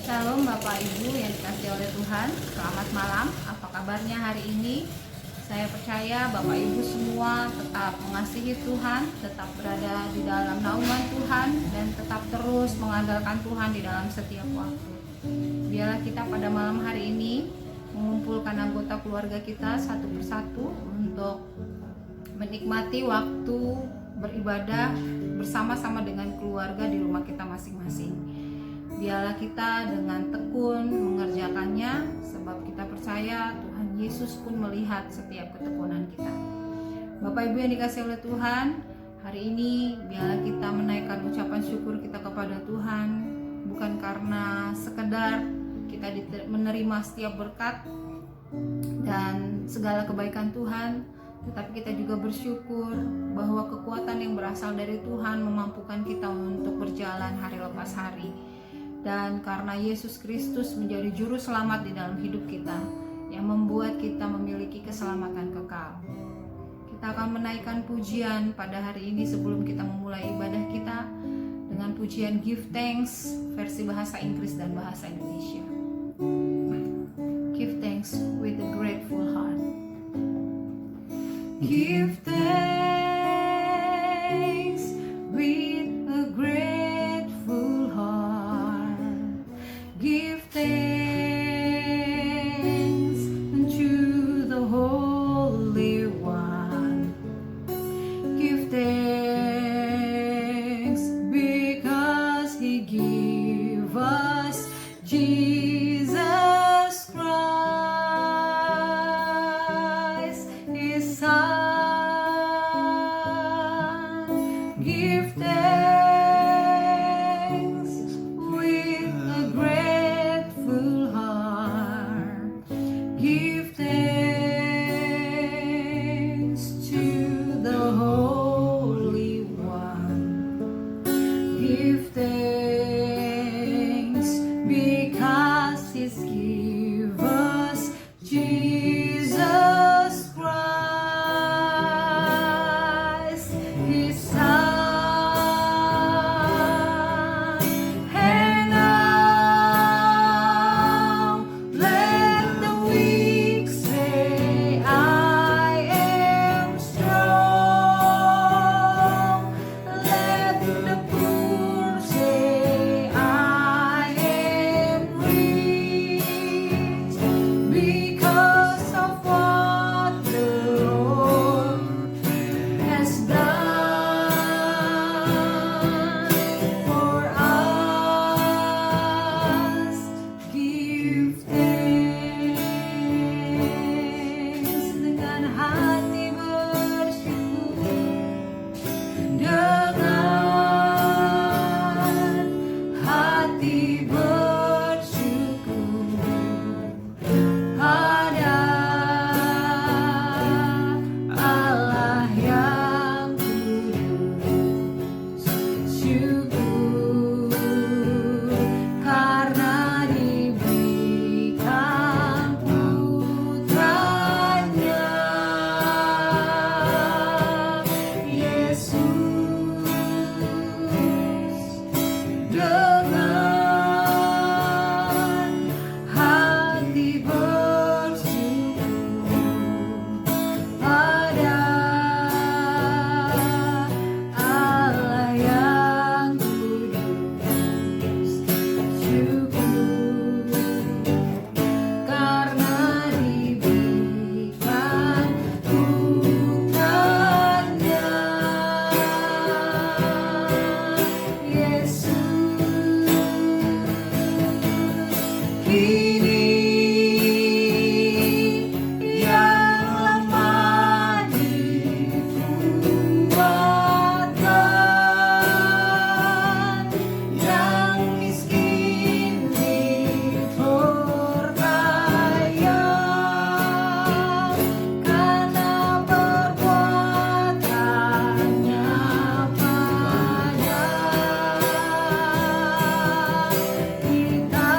Shalom Bapak Ibu yang dikasihi oleh Tuhan. Selamat malam, apa kabarnya hari ini? Saya percaya Bapak Ibu semua tetap mengasihi Tuhan, tetap berada di dalam naungan Tuhan, dan tetap terus mengandalkan Tuhan di dalam setiap waktu. Biarlah kita pada malam hari ini mengumpulkan anggota keluarga kita satu persatu untuk menikmati waktu beribadah bersama-sama dengan keluarga di rumah kita masing-masing. Biarlah kita dengan tekun mengerjakannya, sebab kita percaya Tuhan Yesus pun melihat setiap ketekunan kita. Bapak Ibu yang dikasihi oleh Tuhan, hari ini biarlah kita menaikkan ucapan syukur kita kepada Tuhan, bukan karena sekedar kita menerima setiap berkat dan segala kebaikan Tuhan, tetapi kita juga bersyukur bahwa kekuatan yang berasal dari Tuhan memampukan kita untuk berjalan hari lepas hari. Dan karena Yesus Kristus menjadi juru selamat di dalam hidup kita, yang membuat kita memiliki keselamatan kekal. Kita akan menaikkan pujian pada hari ini sebelum kita memulai ibadah kita dengan pujian Give Thanks versi bahasa Inggris dan bahasa Indonesia. Give thanks with a grateful heart. Give thanks with a grateful heart. Give thanks unto the Holy One. Give thanks because He gave us Jesus Christ, His Son. Give thanks with a grateful heart. Give thanks to the Holy One. Give thanks because He's give us Jesus Christ, His Son. And now let the weak say, I am strong. Let the poor say, I am rich, because of what the Lord has done for us. Give thanks dengan hati bersyukur, dengan hati bersyukur pada Allah yang kudus. Syukur karena diberikan putranya Yesus. Dengan hati bersyukur pada Allah yang kudus. Syukur karena diberikan putranya Yesus. Kini yang lemah dikuatkan, yang miskin diperkaya, karena perbuatannya pada kita.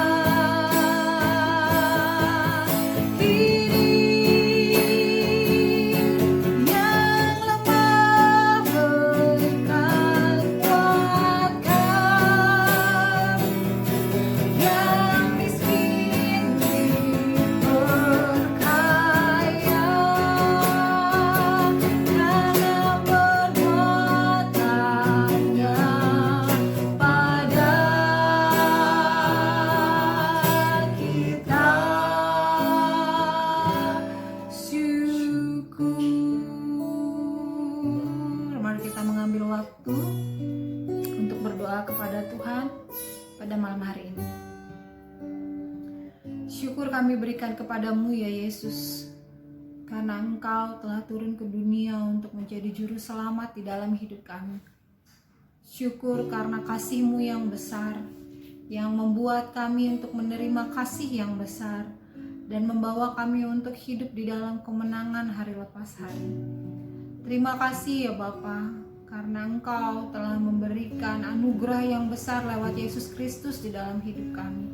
malam hari ini. Syukur kami berikan kepadamu ya Yesus, karena Engkau telah turun ke dunia untuk menjadi juru selamat di dalam hidup kami. Syukur karena kasih-Mu yang besar, yang membuat kami untuk menerima kasih yang besar, dan membawa kami untuk hidup di dalam kemenangan hari lepas hari. Terima kasih ya Bapa, karena Engkau telah memberikan anugerah yang besar lewat Yesus Kristus di dalam hidup kami.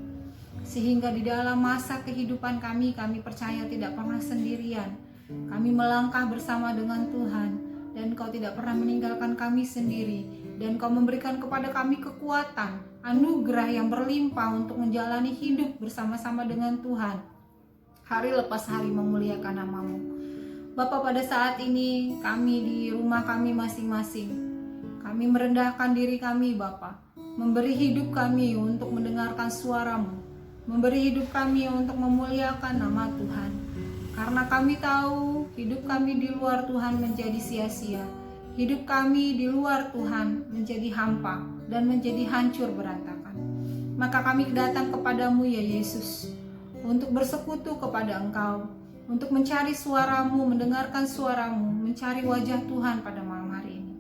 Sehingga di dalam masa kehidupan kami percaya tidak pernah sendirian. Kami melangkah bersama dengan Tuhan, dan Kau tidak pernah meninggalkan kami sendiri. Dan Kau memberikan kepada kami kekuatan, anugerah yang berlimpah untuk menjalani hidup bersama-sama dengan Tuhan. Hari lepas hari memuliakan nama-Mu. Bapa, pada saat ini kami di rumah kami masing-masing, kami merendahkan diri kami Bapa, memberi hidup kami untuk mendengarkan suara-Mu, memberi hidup kami untuk memuliakan nama Tuhan. Karena kami tahu hidup kami di luar Tuhan menjadi sia-sia. Hidup kami di luar Tuhan menjadi hampa dan menjadi hancur berantakan. Maka kami datang kepadamu ya Yesus, untuk bersekutu kepada Engkau, untuk mencari suara-Mu, mendengarkan suara-Mu, mencari wajah Tuhan pada malam hari ini.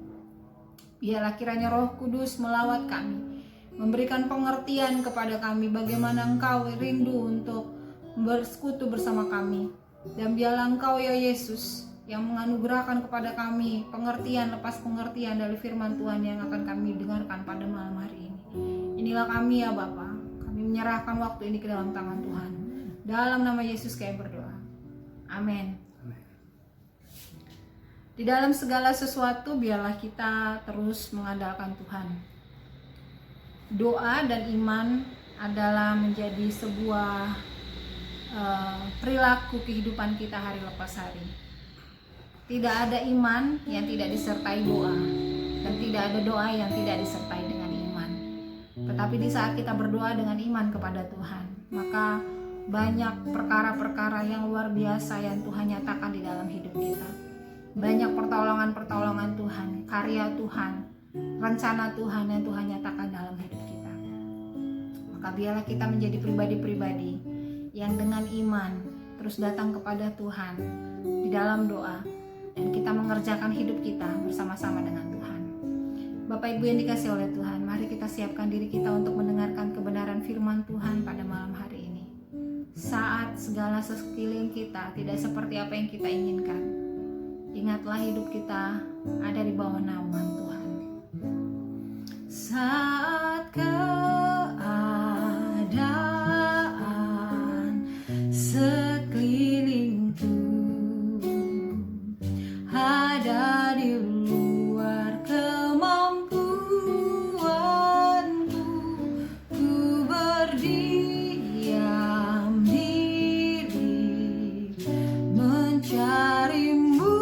Biarlah kiranya Roh Kudus melawat kami, memberikan pengertian kepada kami bagaimana Engkau rindu untuk bersekutu bersama kami. Dan biarlah Engkau ya Yesus yang menganugerahkan kepada kami pengertian lepas pengertian dari firman Tuhan yang akan kami dengarkan pada malam hari ini. Inilah kami ya Bapa, kami menyerahkan waktu ini ke dalam tangan Tuhan. Dalam nama Yesus kami berdoa. Amin. Di dalam segala sesuatu biarlah kita terus mengandalkan Tuhan. Doa dan iman adalah menjadi sebuah perilaku kehidupan kita hari lepas hari. Tidak ada iman yang tidak disertai doa, dan tidak ada doa yang tidak disertai dengan iman. Tetapi di saat kita berdoa dengan iman kepada Tuhan, maka banyak perkara-perkara yang luar biasa yang Tuhan nyatakan di dalam hidup kita. Banyak pertolongan-pertolongan Tuhan, karya Tuhan, rencana Tuhan yang Tuhan nyatakan dalam hidup kita. Maka biarlah kita menjadi pribadi-pribadi yang dengan iman terus datang kepada Tuhan di dalam doa, dan kita mengerjakan hidup kita bersama-sama dengan Tuhan. Bapak Ibu yang dikasihi oleh Tuhan, mari kita siapkan diri kita untuk mendengarkan kebenaran firman Tuhan pada malam hari ini. Saat segala sekeliling kita tidak seperti apa yang kita inginkan, ingatlah hidup kita ada di bawah naungan Tuhan. Saat keadaan sekelilingku ada di luar kemampuanku, ku berdiam diri mencari-Mu.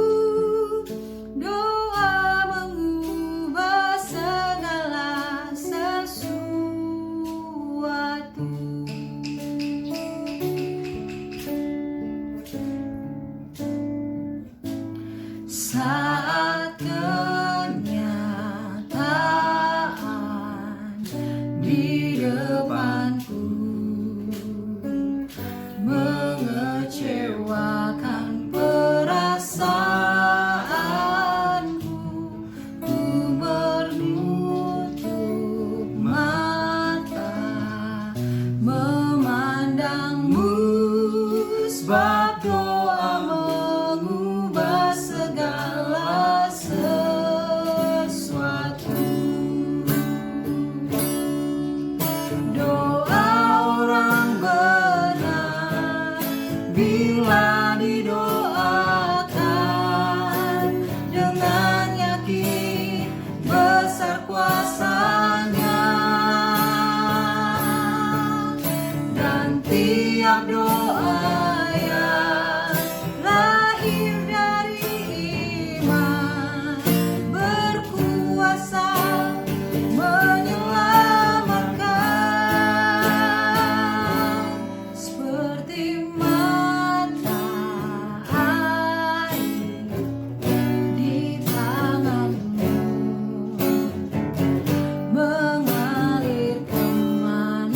Doa mengubah segala sesuatu. Saat kenyataan di depanku mengecewakan perasaanku, ku menutup mata memandang-Mu, sebab doa mengubah segala sesuatu. Doa orang benar bila didoakan dengan yakin besar kuasa-Nya, dan tiap doa yang lahir dari iman berkuasa menyelamatkan, seperti mata air di tangan-Mu mengalir kemana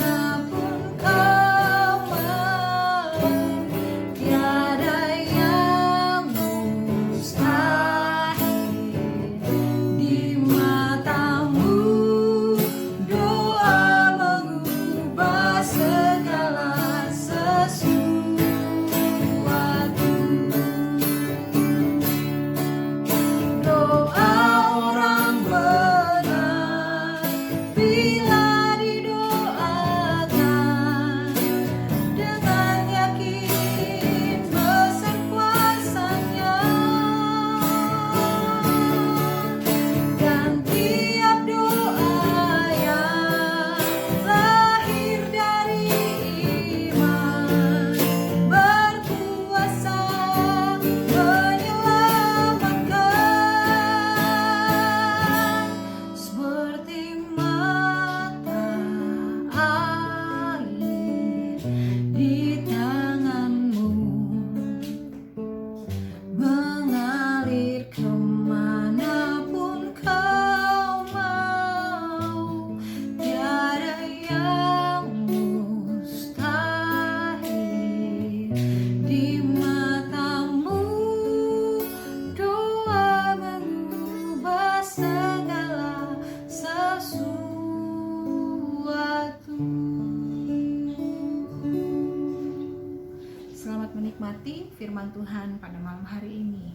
firman Tuhan pada malam hari ini.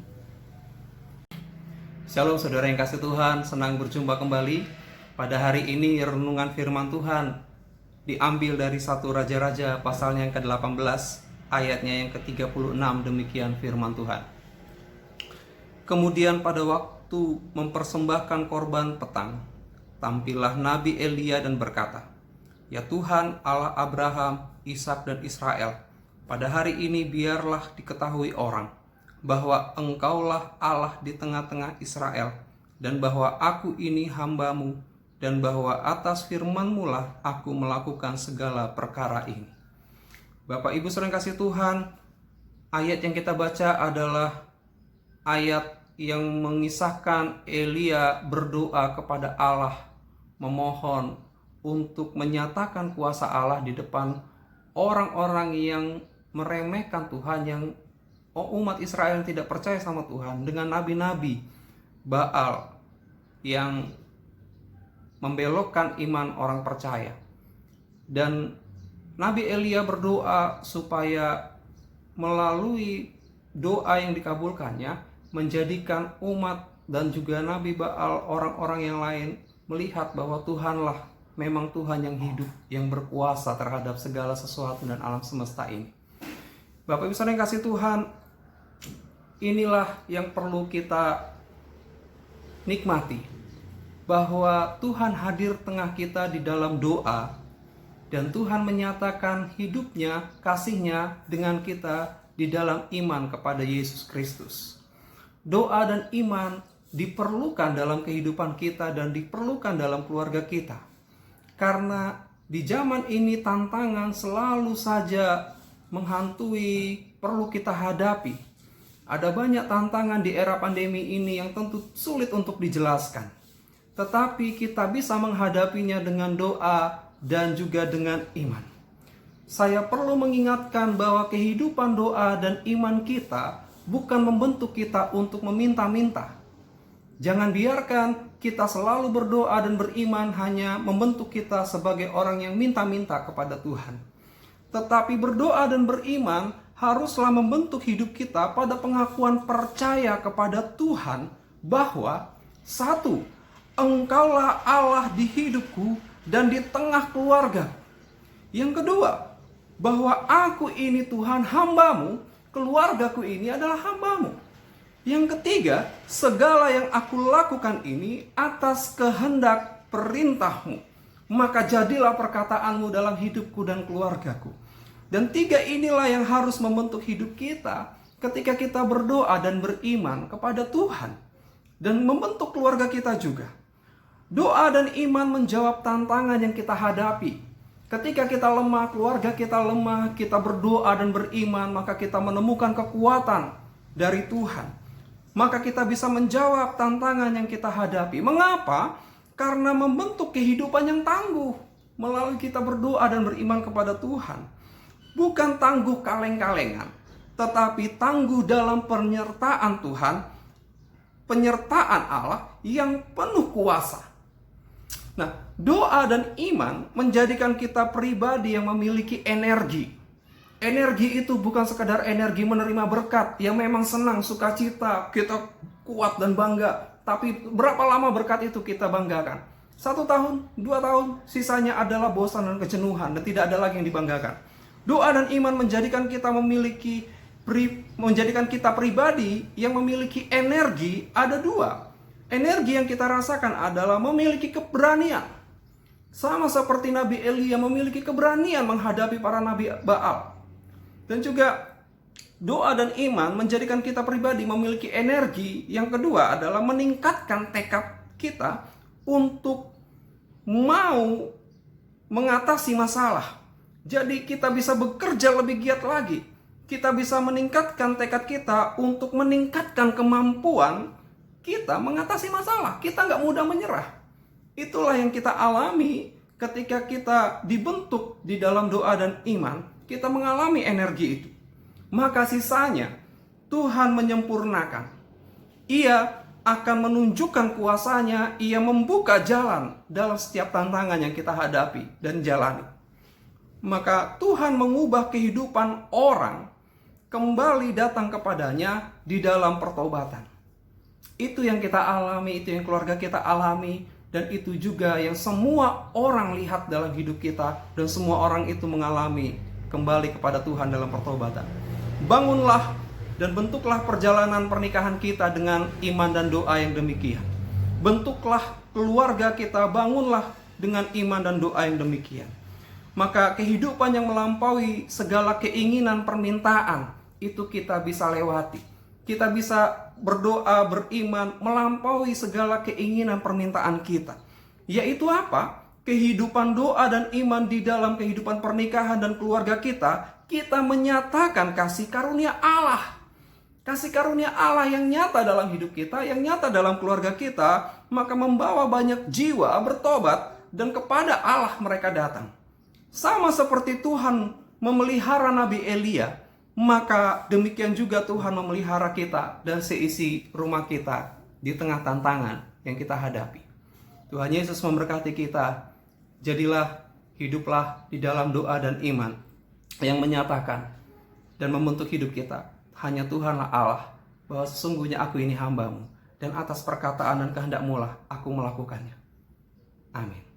Shalom saudara yang kasih Tuhan, senang berjumpa kembali. Pada hari ini renungan firman Tuhan diambil dari 1 Raja-Raja pasalnya yang ke-18, ayatnya yang ke-36, demikian firman Tuhan. Kemudian pada waktu mempersembahkan korban petang, tampillah Nabi Elia dan berkata, "Ya Tuhan Allah Abraham, Ishak dan Israel, pada hari ini biarlah diketahui orang bahwa Engkaulah Allah di tengah-tengah Israel, dan bahwa aku ini hamba-Mu, dan bahwa atas firman-Mu lah aku melakukan segala perkara ini." Bapak Ibu saudara yang kasih Tuhan, ayat yang kita baca adalah ayat yang mengisahkan Elia berdoa kepada Allah, memohon untuk menyatakan kuasa Allah di depan orang-orang yang meremehkan Tuhan, yang umat Israel yang tidak percaya sama Tuhan, dengan nabi-nabi Baal yang membelokkan iman orang percaya. Dan Nabi Elia berdoa supaya melalui doa yang dikabulkannya menjadikan umat dan juga Nabi Baal, orang-orang yang lain, melihat bahwa Tuhanlah memang Tuhan yang hidup, yang berkuasa terhadap segala sesuatu dan alam semesta ini. Bapak Ibu saudara yang kasih Tuhan, inilah yang perlu kita nikmati, bahwa Tuhan hadir tengah kita di dalam doa, dan Tuhan menyatakan hidupnya, kasihnya dengan kita di dalam iman kepada Yesus Kristus. Doa dan iman diperlukan dalam kehidupan kita dan diperlukan dalam keluarga kita. Karena di zaman ini tantangan selalu saja menghantui, perlu kita hadapi. Ada banyak tantangan di era pandemi ini yang tentu sulit untuk dijelaskan. Tetapi kita bisa menghadapinya dengan doa dan juga dengan iman. Saya perlu mengingatkan bahwa kehidupan doa dan iman kita bukan membentuk kita untuk meminta-minta. Jangan biarkan kita selalu berdoa dan beriman hanya membentuk kita sebagai orang yang minta-minta kepada Tuhan. Tetapi berdoa dan beriman haruslah membentuk hidup kita pada pengakuan percaya kepada Tuhan bahwa satu, Engkaulah Allah di hidupku dan di tengah keluarga. Yang kedua, bahwa aku ini Tuhan hamba-Mu, keluargaku ini adalah hamba-Mu. Yang ketiga, segala yang aku lakukan ini atas kehendak perintah-Mu, maka jadilah perkataan-Mu dalam hidupku dan keluargaku. Dan tiga inilah yang harus membentuk hidup kita ketika kita berdoa dan beriman kepada Tuhan, dan membentuk keluarga kita juga. Doa dan iman menjawab tantangan yang kita hadapi. Ketika kita lemah, keluarga kita lemah, kita berdoa dan beriman, maka kita menemukan kekuatan dari Tuhan. Maka kita bisa menjawab tantangan yang kita hadapi. Mengapa? Karena membentuk kehidupan yang tangguh melalui kita berdoa dan beriman kepada Tuhan. Bukan tangguh kaleng-kalengan, tetapi tangguh dalam penyertaan Tuhan, penyertaan Allah yang penuh kuasa. Nah, doa dan iman menjadikan kita pribadi yang memiliki energi. Energi itu bukan sekadar energi menerima berkat yang memang senang, sukacita, kita kuat dan bangga. Tapi berapa lama berkat itu kita banggakan? 1 tahun, 2 tahun, sisanya adalah bosan dan kejenuhan dan tidak ada lagi yang dibanggakan. Doa dan iman menjadikan kita menjadikan kita pribadi yang memiliki energi. Ada dua. Energi yang kita rasakan adalah memiliki keberanian. Sama seperti Nabi Elia memiliki keberanian menghadapi para nabi Baal. Dan juga doa dan iman menjadikan kita pribadi memiliki energi. Yang kedua adalah meningkatkan tekad kita untuk mau mengatasi masalah. Jadi kita bisa bekerja lebih giat lagi. Kita bisa meningkatkan tekad kita untuk meningkatkan kemampuan kita mengatasi masalah. Kita nggak mudah menyerah. Itulah yang kita alami ketika kita dibentuk di dalam doa dan iman. Kita mengalami energi itu. Maka sisanya Tuhan menyempurnakan. Ia akan menunjukkan kuasanya. Ia membuka jalan dalam setiap tantangan yang kita hadapi dan jalani. Maka Tuhan mengubah kehidupan orang kembali datang kepadanya di dalam pertobatan. Itu yang kita alami, itu yang keluarga kita alami, dan itu juga yang semua orang lihat dalam hidup kita, dan semua orang itu mengalami kembali kepada Tuhan dalam pertobatan. Bangunlah dan bentuklah perjalanan pernikahan kita dengan iman dan doa yang demikian. Bentuklah keluarga kita, bangunlah dengan iman dan doa yang demikian. Maka kehidupan yang melampaui segala keinginan permintaan itu kita bisa lewati. Kita bisa berdoa, beriman, melampaui segala keinginan permintaan kita. Yaitu apa? Kehidupan doa dan iman di dalam kehidupan pernikahan dan keluarga kita, kita menyatakan kasih karunia Allah. Kasih karunia Allah yang nyata dalam hidup kita, yang nyata dalam keluarga kita, maka membawa banyak jiwa bertobat dan kepada Allah mereka datang. Sama seperti Tuhan memelihara Nabi Elia, maka demikian juga Tuhan memelihara kita dan seisi rumah kita di tengah tantangan yang kita hadapi. Tuhan Yesus memberkati kita. Jadilah, hiduplah di dalam doa dan iman yang menyatakan dan membentuk hidup kita. Hanya Tuhanlah Allah, bahwa sesungguhnya aku ini hamba-Mu, dan atas perkataan dan kehendak-Mu lah aku melakukannya. Amin.